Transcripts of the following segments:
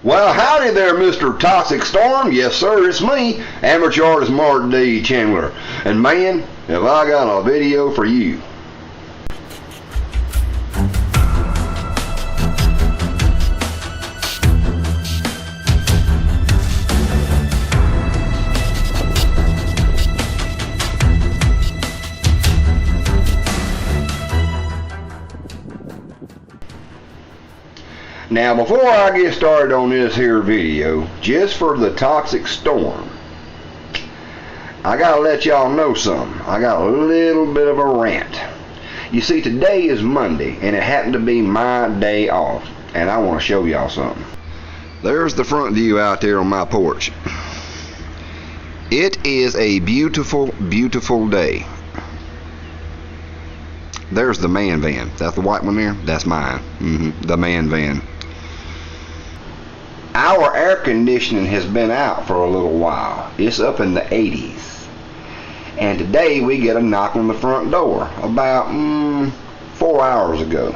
Well, howdy there, Mr. Toxic Storm. Yes, sir, it's me, amateur artist Martin D. Chandler. And man, have I got a video for you. Now, before I get started on this here video, just for the Toxic Storm, I gotta let y'all know something. I got a little bit of a rant. You see, today is Monday, and it happened to be my day off, and I want to show y'all something. There's the front view out there on my porch. It is a beautiful, beautiful day. There's the man van. That's the white one there? That's mine. The man van. Our air conditioning has been out for a little while. It's up in the 80s. And today we get a knock on the front door about 4 hours ago.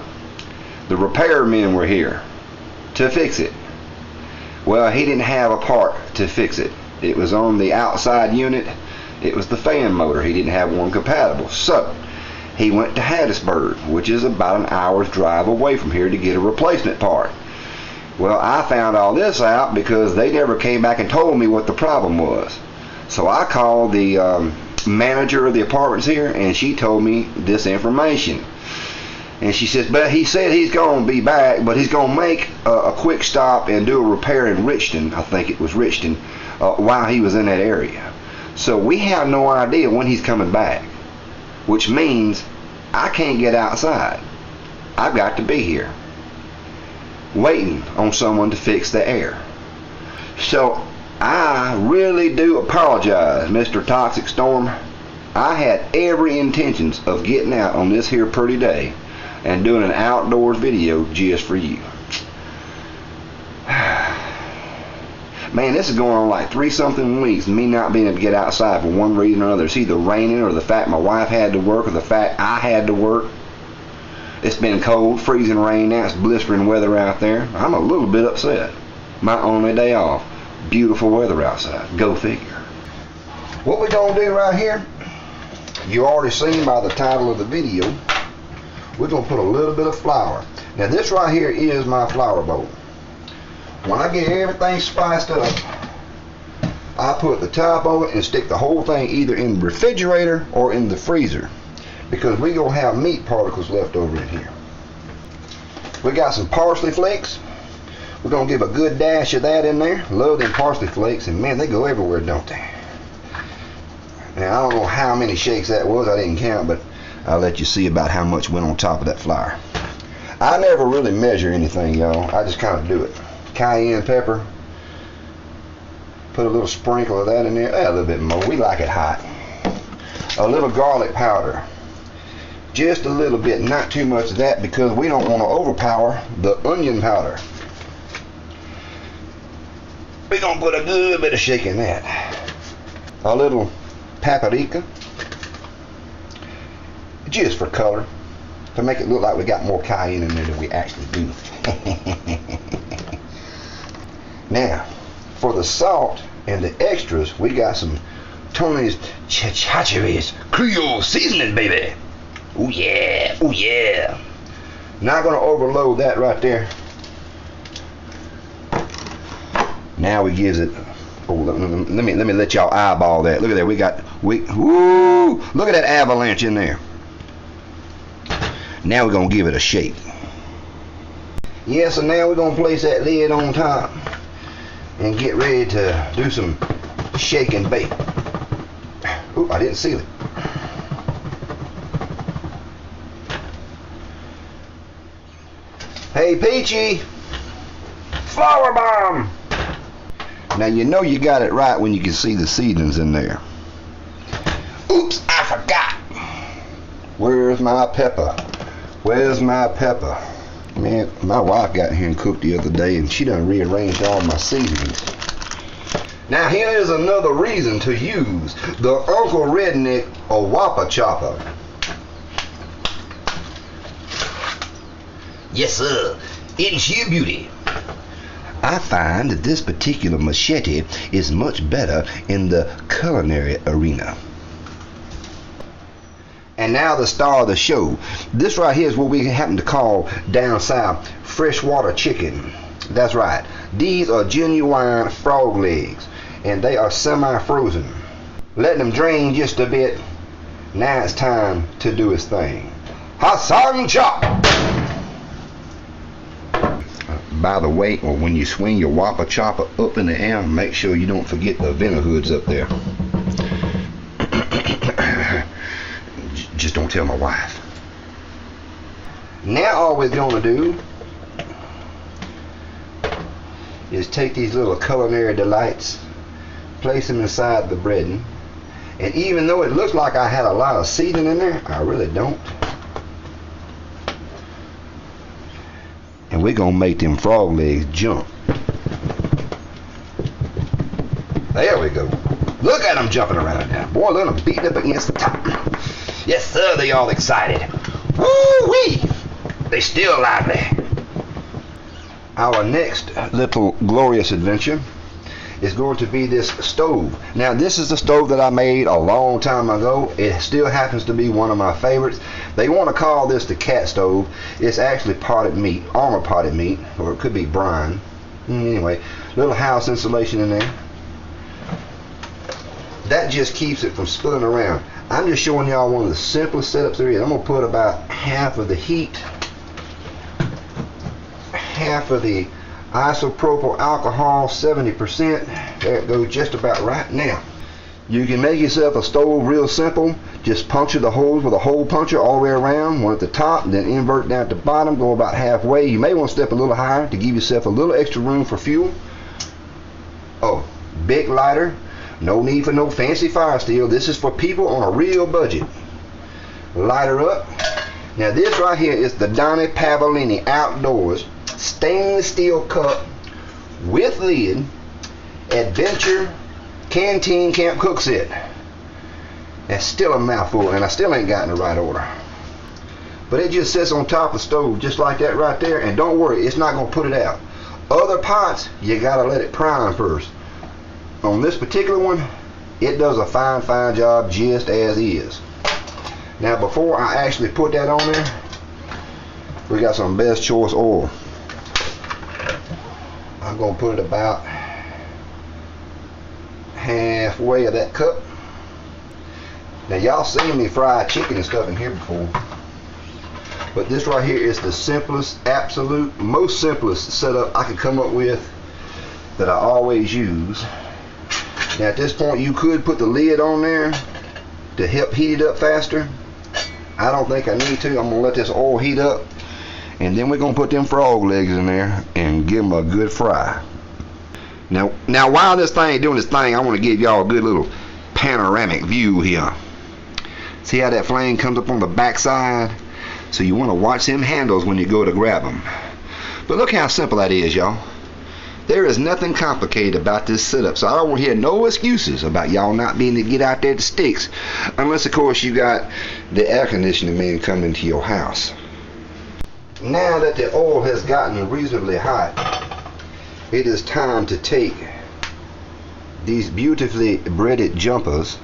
The repairmen were here to fix it. Well, he didn't have a part to fix it. It was on the outside unit. It was the fan motor. He didn't have one compatible. So he went to Hattiesburg, which is about an hour's drive away from here, to get a replacement part. Well, I found all this out because they never came back and told me what the problem was. So I called the manager of the apartments here, and she told me this information. And she says, but he said he's going to be back, but he's going to make a quick stop and do a repair in Richton, I think it was Richton, while he was in that area. So we have no idea when he's coming back, which means I can't get outside. I've got to be here, waiting on someone to fix the air. So I really do apologize, Mr. Toxic Storm. I had every intentions of getting out on this here pretty day and doing an outdoors video just for you. Man, this is going on like 3-something weeks, me not being able to get outside for one reason or another. It's either raining, or the fact my wife had to work, or the fact I had to work. It's been cold, freezing rain now. It's blistering weather out there. I'm a little bit upset. My only day off. Beautiful weather outside. Go figure. What we gonna do right here, you already seen by the title of the video, we're gonna put a little bit of flour. Now this right here is my flour bowl. When I get everything spiced up, I put the top on it and stick the whole thing either in the refrigerator or in the freezer, because we gonna have meat particles left over in here. We got some parsley flakes. We're gonna give a good dash of that in there. Love them parsley flakes, and man, they go everywhere, don't they? Now I don't know how many shakes that was, I didn't count, but I'll let you see about how much went on top of that flour. I never really measure anything, y'all. I just kind of do it. Cayenne pepper, put a little sprinkle of that in there, a little bit more, we like it hot. A little garlic powder, just a little bit, not too much of that, because we don't want to overpower the onion powder. We're gonna put a good bit of shake in that. A little paprika, just for color, to make it look like we got more cayenne in there than we actually do. Now, for the salt and the extras, we got some Tony's Chachacheries Creole seasoning, baby. Oh yeah, oh yeah. Not gonna overload that right there. Now we gives it. Oh, let me let y'all eyeball that. Look at that. Woo! Look at that avalanche in there. Now we're gonna give it a shake. Yeah, so now we're gonna place that lid on top and get ready to do some shake and bake. Oop, I didn't seal it. Hey Peachy, flour bomb. Now you know you got it right when you can see the seedlings in there. Oops, I forgot. Where's my pepper? Where's my pepper? Man, my wife got here and cooked the other day, and she done rearranged all my seasonings. Now here is another reason to use the Uncle Redneck Whopper Chopper. Yes sir, it's your beauty. I find that this particular machete is much better in the culinary arena. And now the star of the show. This right here is what we happen to call down south freshwater chicken. That's right. These are genuine frog legs, and they are semi-frozen. Let them drain just a bit. Now it's time to do its thing. Hassan chop! By the way, when you swing your whopper chopper up in the air, make sure you don't forget the vinegar hoods up there. Just don't tell my wife. Now all we're going to do is take these little culinary delights, place them inside the breading, and even though it looks like I had a lot of seasoning in there, I really don't. And we're going to make them frog legs jump. There we go. Look at them jumping around now. Boy, let them beating up against the top. Yes, sir, they all excited. Woo-wee! They still lively. Our next little glorious adventure is going to be this stove. Now, this is the stove that I made a long time ago. It still happens to be one of my favorites. They want to call this the cat stove. It's actually potted meat, armor potted meat, or it could be brine. Anyway, little house insulation in there. That just keeps it from spilling around. I'm just showing y'all one of the simplest setups there is. I'm going to put about half of the heat, half of the isopropyl alcohol, 70%. There it goes, just about right now. You can make yourself a stove real simple. Just puncture the holes with a hole puncher all the way around, one at the top, then invert down at the bottom, go about halfway. You may want to step a little higher to give yourself a little extra room for fuel. Oh, big lighter. No need for no fancy fire steel. This is for people on a real budget. Light her up. Now this right here is the Donnie Pavellini Outdoors stainless steel cup with lid adventure canteen camp cook set. That's still a mouthful, and I still ain't got in the right order. But it just sits on top of the stove just like that right there, and don't worry, it's not going to put it out. Other pots, you got to let it prime first. On this particular one, it does a fine job just as is. Now before I actually put that on there, we got some best choice oil. I'm going to put it about halfway of that cup. Now y'all seen me fry chicken and stuff in here before, but this right here is the simplest, absolute, most simplest setup I could come up with that I always use. Now at this point you could put the lid on there to help heat it up faster. I don't think I need to. I'm going to let this oil heat up, and then we're going to put them frog legs in there and give them a good fry. Now while this thing doing this thing, I want to give y'all a good little panoramic view here. See how that flame comes up on the back side? So you want to watch them handles when you go to grab them. But look how simple that is, y'all. There is nothing complicated about this setup, so I don't hear no excuses about y'all not being able to get out there to sticks, unless of course you got the air conditioning man coming into your house. Now that the oil has gotten reasonably hot, it is time to take these beautifully breaded jumpers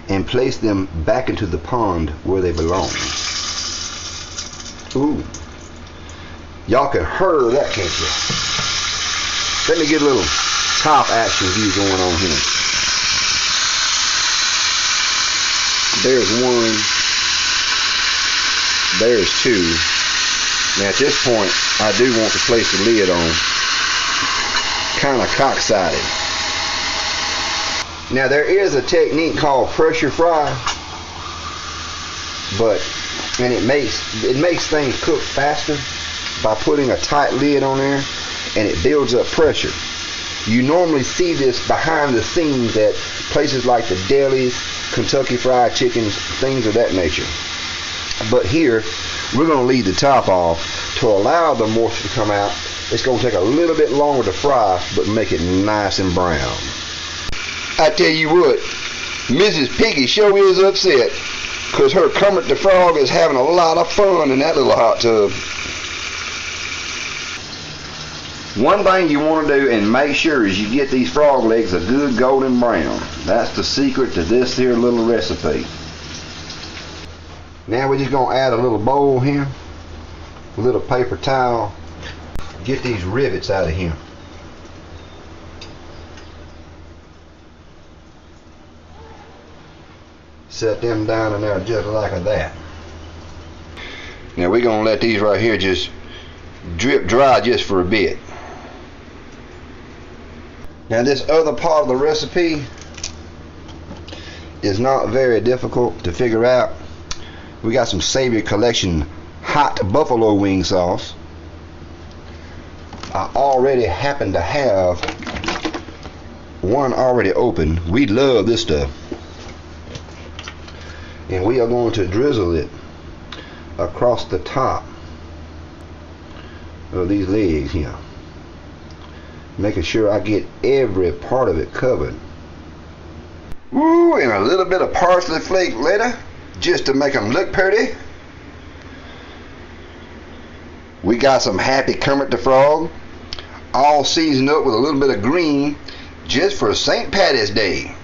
and place them back into the pond where they belong. Ooh, y'all can hear that, can't you? Let me get a little top action view going on here. There's one. There's two. Now at this point, I do want to place the lid on, kind of cock-sided. Now there is a technique called pressure fry, and it makes things cook faster by putting a tight lid on there, and it builds up pressure. You normally see this behind the scenes at places like the delis, Kentucky Fried Chickens, things of that nature. But here, we're going to leave the top off to allow the moisture to come out. It's going to take a little bit longer to fry, but make it nice and brown. I tell you what, Mrs. Piggy sure is upset, because her Kermit the Frog is having a lot of fun in that little hot tub. One thing you want to do and make sure is you get these frog legs a good golden brown. That's the secret to this here little recipe. Now we're just going to add a little bowl here, a little paper towel. Get these rivets out of here. Set them down in there just like that. Now we're going to let these right here just drip dry just for a bit. Now this other part of the recipe is not very difficult to figure out. We got some Savory Collection hot buffalo wing sauce. I already happen to have one already open. We love this stuff. And we are going to drizzle it across the top of these legs here, making sure I get every part of it covered. Ooh, and a little bit of parsley flake later, just to make them look pretty. We got some Happy Kermit the Frog, all seasoned up with a little bit of green, just for St. Patty's Day.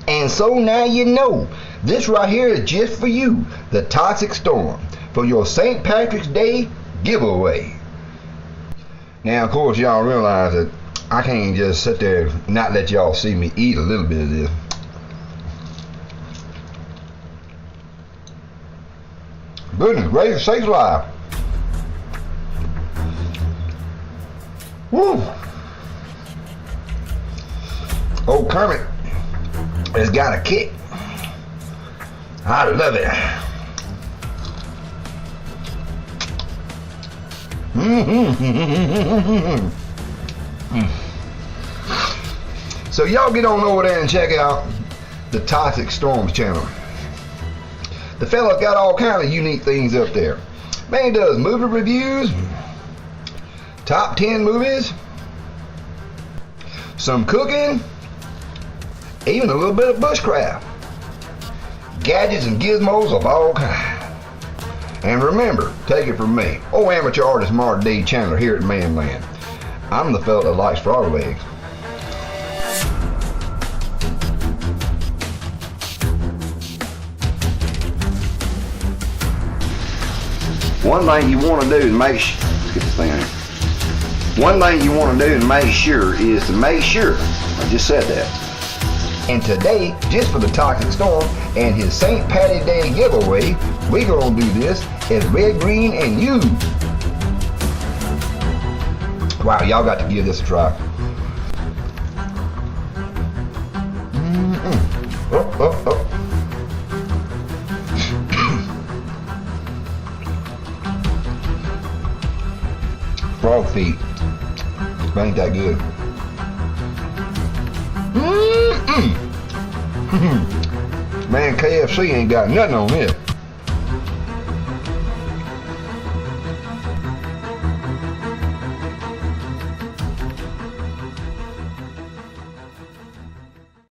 And so now you know, this right here is just for you, the Toxic Storm, for your St. Patrick's Day giveaway. Now of course y'all realize that I can't just sit there and not let y'all see me eat a little bit of this. Goodness gracious sakes alive. Woo! Old Kermit has got a kick. I love it. So y'all get on over there and check out the Toxic Storms channel. The fella's got all kind of unique things up there. Man does movie reviews, top 10 movies, some cooking, even a little bit of bushcraft, gadgets and gizmos of all kinds. And remember, take it from me, old amateur artist Mark D. Chandler here at ManLand. I'm the fella that likes frog legs. One thing you want to do is make sure, let's get this thing in here. One thing you want to do and make sure is to make sure, I just said that. And today, just for the Toxic Storm and his St. Patty's Day giveaway, we're going to do this as red, green, and you. Wow, y'all got to give this a try. Oh. Frog feet. Ain't that good. Man, KFC ain't got nothing on this.